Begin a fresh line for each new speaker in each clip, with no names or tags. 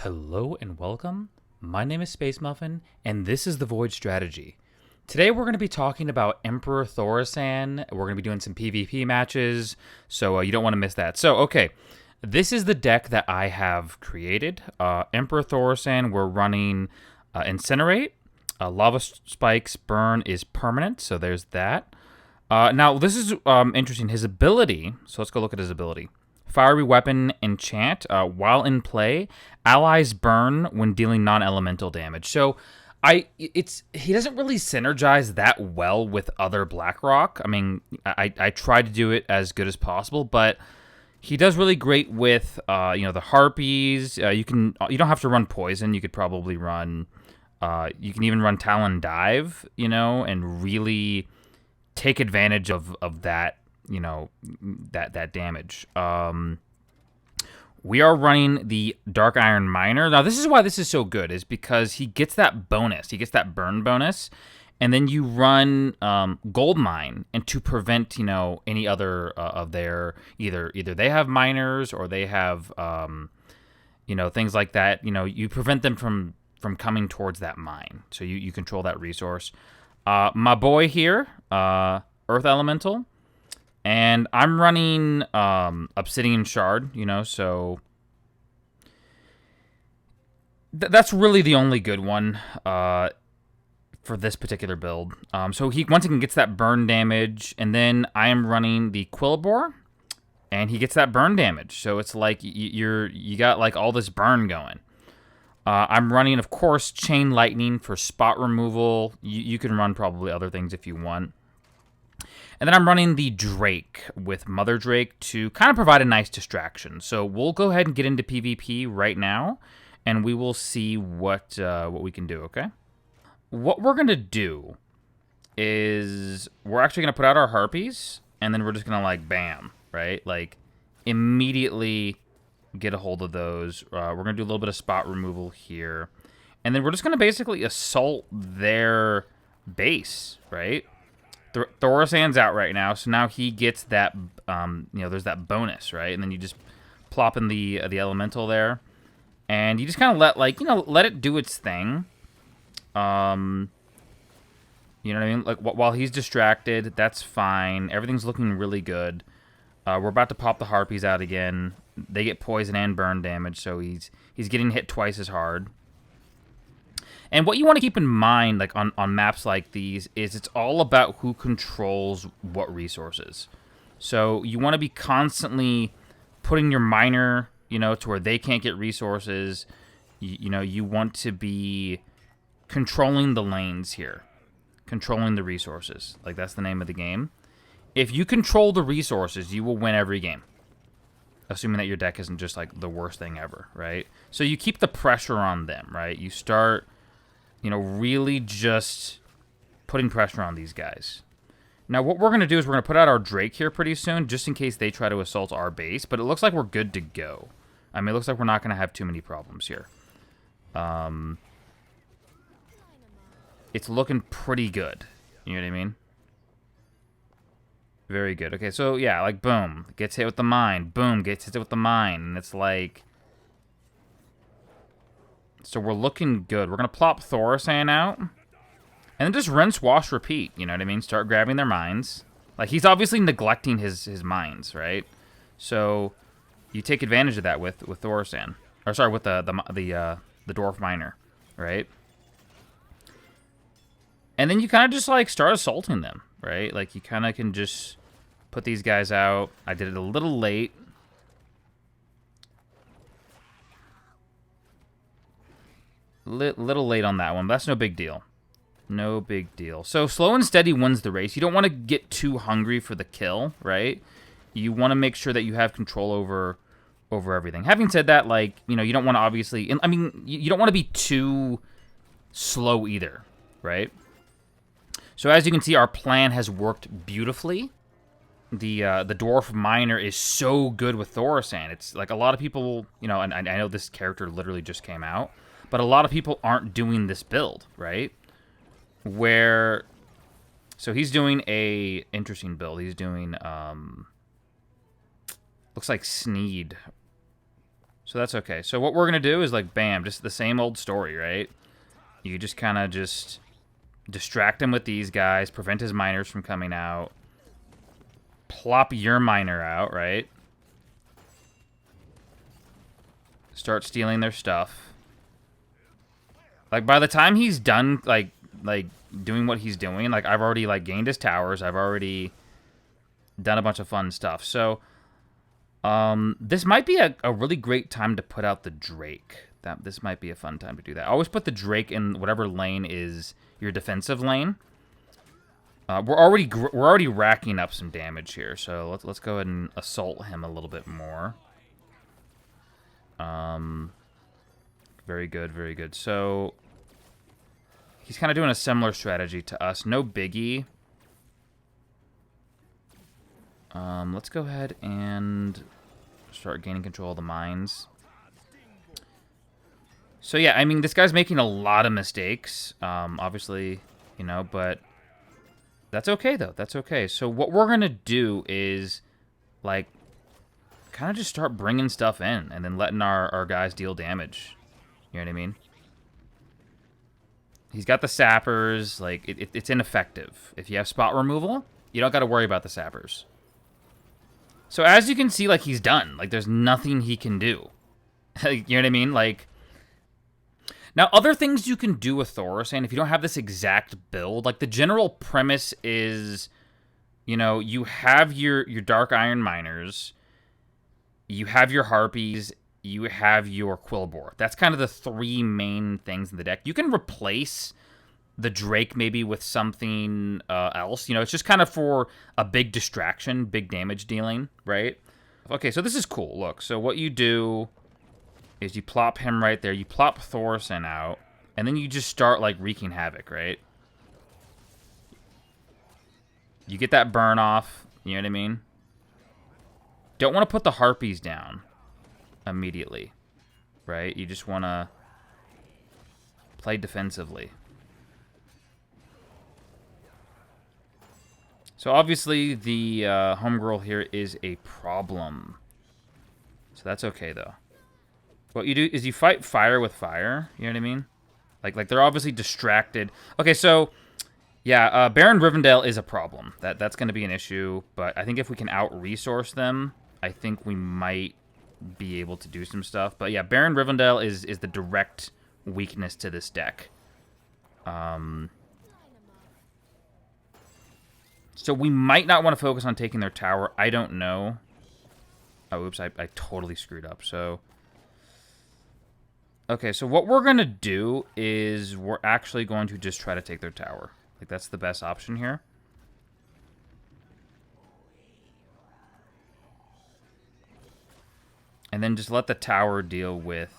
Hello and welcome. My name is Space Muffin, and this is the Void Strategy. Today we're going to be talking about Emperor Thaurissan. We're going to be doing some PvP matches, so you don't want to miss that. Okay, this is the deck that I have created. Emperor Thaurissan, we're running Incinerate. Lava Spikes Burn is permanent, so there's that. Now, this is interesting. His ability, so let's go look at his ability. Fiery Weapon Enchant. While in play, allies burn when dealing non-elemental damage. So he doesn't really synergize that well with other Blackrock. I mean, I try to do it as good as possible, but he does really great with the Harpies. You don't have to run Poison. You could probably run. You can even run Talon Dive. And really take advantage of that. That damage. We are running the Dark Iron Miner. Now, this is why this is so good, is because he gets that bonus. He gets that burn bonus, and then you run Gold Mine, and to prevent any other of their either they have miners or they have things like that. You prevent them from coming towards that mine, so you control that resource. My boy here, Earth Elemental. And I'm running Obsidian Shard, so that's really the only good one for this particular build. So he once again gets that burn damage, and then I am running the Quillbore, and he gets that burn damage. So it's like you got like all this burn going. I'm running, of course, Chain Lightning for spot removal. You can run probably other things if you want. And then I'm running the Drake with Mother Drake to kind of provide a nice distraction. So we'll go ahead and get into PvP right now, and we will see what we can do, okay? What we're going to do is we're actually going to put out our Harpies, and then we're just going to, like, bam, right? Like, immediately get a hold of those. We're going to do a little bit of spot removal here. And then we're just going to basically assault their base, right? Thaurissan's out right now, so now he gets that, there's that bonus, right? And then you just plop in the elemental there, and you just kind of let it do its thing. You know what I mean? Like while he's distracted, that's fine. Everything's looking really good. We're about to pop the Harpies out again. They get poison and burn damage, so he's getting hit twice as hard. And what you want to keep in mind, like on maps like these, is it's all about who controls what resources. So you want to be constantly putting your miner, to where they can't get resources. You want to be controlling the lanes here, controlling the resources. Like, that's the name of the game. If you control the resources, you will win every game. Assuming that your deck isn't just like the worst thing ever, right? So you keep the pressure on them, right? You start really just putting pressure on these guys. Now, what we're going to do is we're going to put out our Drake here pretty soon, just in case they try to assault our base, but it looks like we're good to go. I mean, it looks like we're not going to have too many problems here. It's looking pretty good. You know what I mean? Very good. Okay, so, yeah, like, boom. Gets hit with the mine. Boom, gets hit with the mine. And it's like... So we're looking good. We're going to plop Thaurissan out. And then just rinse, wash, repeat. You know what I mean? Start grabbing their mines. Like, he's obviously neglecting his mines, right? So you take advantage of that with Thaurissan. Or, sorry, with the Dwarf Miner, right? And then you kind of just, like, start assaulting them, right? Like, you kind of can just put these guys out. I did it a little late. Little late on that one, but that's no big deal. No big deal. So slow and steady wins the race. You don't want to get too hungry for the kill, right? You want to make sure that you have control over everything. Having said that, like, you don't want to obviously... I mean, you don't want to be too slow either, right? So as you can see, our plan has worked beautifully. The Dwarf Miner is so good with Thaurissan. It's like a lot of people, and I know this character literally just came out, but a lot of people aren't doing this build, right? So he's doing a interesting build. He's doing, looks like Sneed. So that's okay. So what we're going to do is, like, bam, just the same old story, right? You just kind of just distract him with these guys, prevent his miners from coming out, plop your miner out, right? Start stealing their stuff. Like, by the time he's done, like doing what he's doing, like, I've already, like, gained his towers. I've already done a bunch of fun stuff. So, this might be a really great time to put out the Drake. This might be a fun time to do that. Always put the Drake in whatever lane is your defensive lane. We're already racking up some damage here, so let's go ahead and assault him a little bit more. Very good, very good. So he's kind of doing a similar strategy to us. No biggie. Let's go ahead and start gaining control of the mines. So yeah, I mean, this guy's making a lot of mistakes, obviously, you know, but that's okay, though. That's okay. So what we're going to do is, like, kind of just start bringing stuff in and then letting our guys deal damage. You know what I mean? He's got the sappers. Like, it's ineffective. If you have spot removal, you don't got to worry about the sappers. So as you can see, like, he's done. Like, there's nothing he can do. You know what I mean? Like, now, other things you can do with Thaurissan, if you don't have this exact build, like, the general premise is, you know, you have your Dark Iron Miners, you have your Harpies, you have your Quillbore. That's kind of the three main things in the deck. You can replace the Drake maybe with something else. You know, it's just kind of for a big distraction, big damage dealing, right? Okay, so this is cool. Look, so what you do is you plop him right there. You plop Thaurissan out, and then you just start, like, wreaking havoc, right? You get that burn off, you know what I mean? Don't want to put the Harpies down immediately, right? You just want to play defensively. So obviously the homegirl here is a problem. So that's okay, though. What you do is you fight fire with fire. You know what I mean? Like they're obviously distracted. Okay, so yeah, Baron Rivendare is a problem. That's going to be an issue. But I think if we can out-resource them, I think we might be able to do some stuff. But yeah, Baron Rivendare is the direct weakness to this deck. So we might not want to focus on taking their tower. I don't know. Oh, oops, I totally screwed up. So okay, so what we're going to do is we're actually going to just try to take their tower. Like, that's the best option here. And then just let the tower deal with...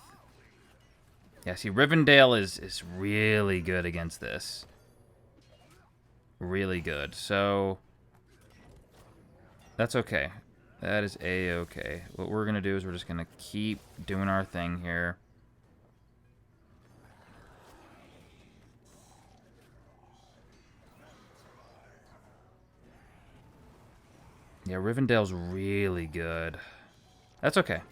Yeah, see, Rivendare is really good against this. Really good. So that's okay. That is A-okay. What we're going to do is we're just going to keep doing our thing here. Yeah, Rivendare's really good. That's okay.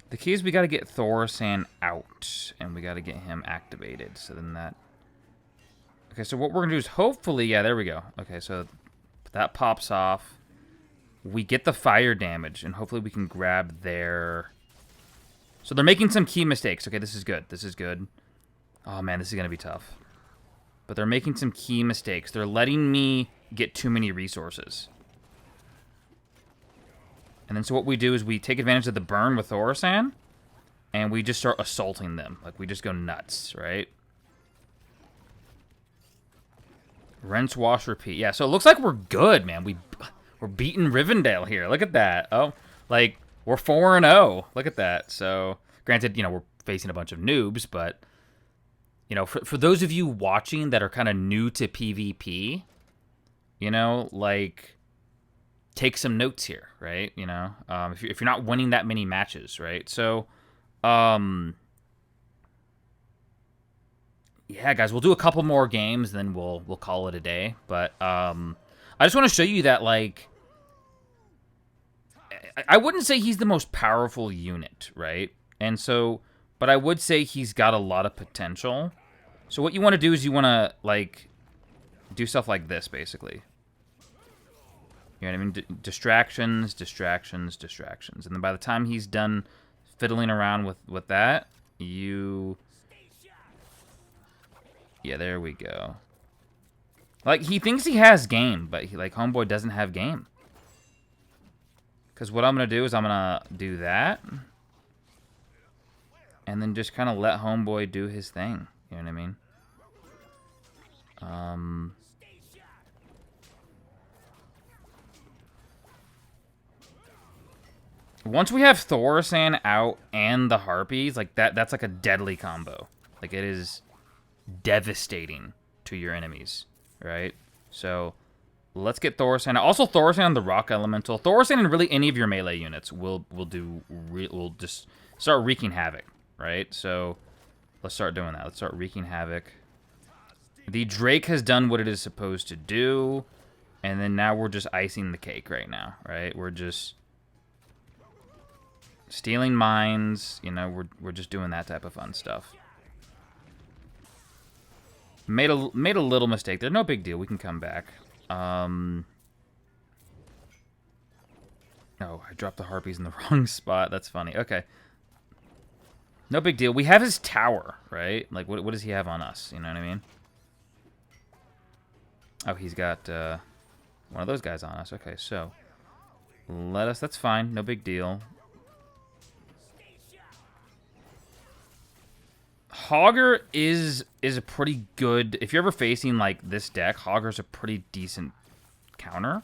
The key is we got to get Thaurissan out, and we got to get him activated. So then that... Okay, so what we're going to do is hopefully... Yeah, there we go. Okay, so that pops off. We get the fire damage, and hopefully we can grab their... So they're making some key mistakes. Okay, this is good. This is good. Oh, man, this is going to be tough. But they're making some key mistakes. They're letting me get too many resources. And then so what we do is we take advantage of the burn with Thaurissan, and we just start assaulting them. Like, we just go nuts, right? Rinse, wash, repeat. Yeah, so it looks like we're good, man. We're beating Rivendare here. Look at that. Oh, like, we're 4-0. Look at that. So, granted, you know, we're facing a bunch of noobs, but... You know, for those of you watching that are kind of new to PvP, you know, like, take some notes here, right? You know, if you're not winning that many matches, right? So, yeah, guys, we'll do a couple more games, then we'll call it a day. But I just want to show you that, like, I wouldn't say he's the most powerful unit, right? And so, but I would say he's got a lot of potential. So what you want to do is you want to, like, do stuff like this, basically. You know what I mean? Distractions, distractions, distractions. And then by the time he's done fiddling around with that, you... Yeah, there we go. Like, he thinks he has game, but like, homeboy doesn't have game. Because what I'm going to do is I'm going to do that. And then just kind of let homeboy do his thing. You know what I mean? Once we have Thaurissan out and the Harpies, like, that's like a deadly combo. Like, it is devastating to your enemies, right? So, let's get Thaurissan. Also, Thaurissan on the Rock Elemental. Thaurissan and really any of your melee units will just start wreaking havoc, right? So, let's start doing that. Let's start wreaking havoc. The Drake has done what it is supposed to do, and then now we're just icing the cake right now, right? We're just stealing mines, you know, we're just doing that type of fun stuff. Made a little mistake there. No big deal. We can come back. Oh, I dropped the Harpies in the wrong spot. That's funny. Okay. No big deal. We have his tower, right? Like, what does he have on us? You know what I mean? Oh, he's got one of those guys on us. Okay, so let us... That's fine. No big deal. Hogger is a pretty good... If you're ever facing, like, this deck, Hogger's a pretty decent counter.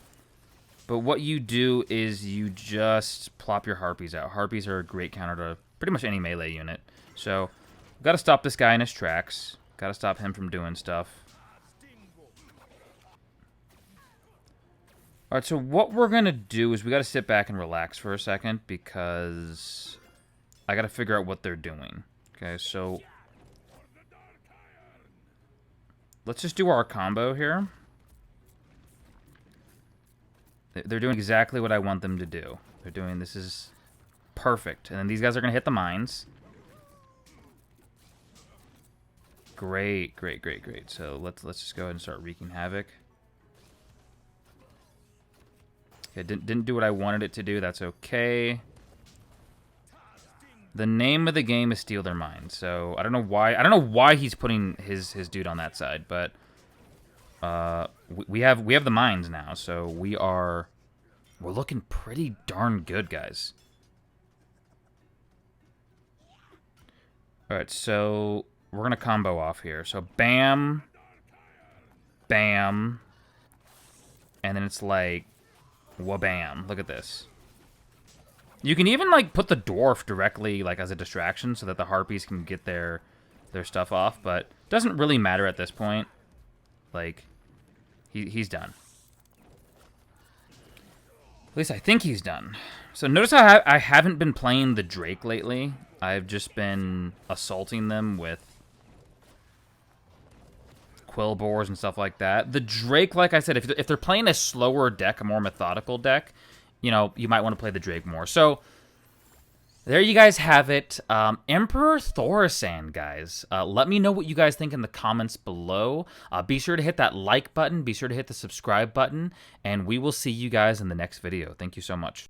But what you do is you just plop your Harpies out. Harpies are a great counter to pretty much any melee unit. So, we've got to stop this guy in his tracks. Got to stop him from doing stuff. Alright, so what we're going to do is we got to sit back and relax for a second because I got to figure out what they're doing. Okay, so let's just do our combo here. They're doing exactly what I want them to do. They're doing, this is perfect. And then these guys are going to hit the mines. Great, great, great, great. So let's just go ahead and start wreaking havoc. Okay, didn't do what I wanted it to do. That's okay. The name of the game is steal their minds. So I don't know why he's putting his dude on that side, but we have the mines now, so we're looking pretty darn good, guys. All right, so we're gonna combo off here. So bam, bam, and then it's like wha-bam. Look at this. You can even, like, put the dwarf directly, like, as a distraction so that the Harpies can get their stuff off, but it doesn't really matter at this point. Like, he's done. At least I think he's done. So notice how I haven't been playing the Drake lately. I've just been assaulting them with quill bores and stuff like that. The Drake, like I said, if they're playing a slower deck, a more methodical deck, you know, you might want to play the Drake more. So, there you guys have it. Emperor Thaurissan, guys. Let me know what you guys think in the comments below. Be sure to hit that like button. Be sure to hit the subscribe button. And we will see you guys in the next video. Thank you so much.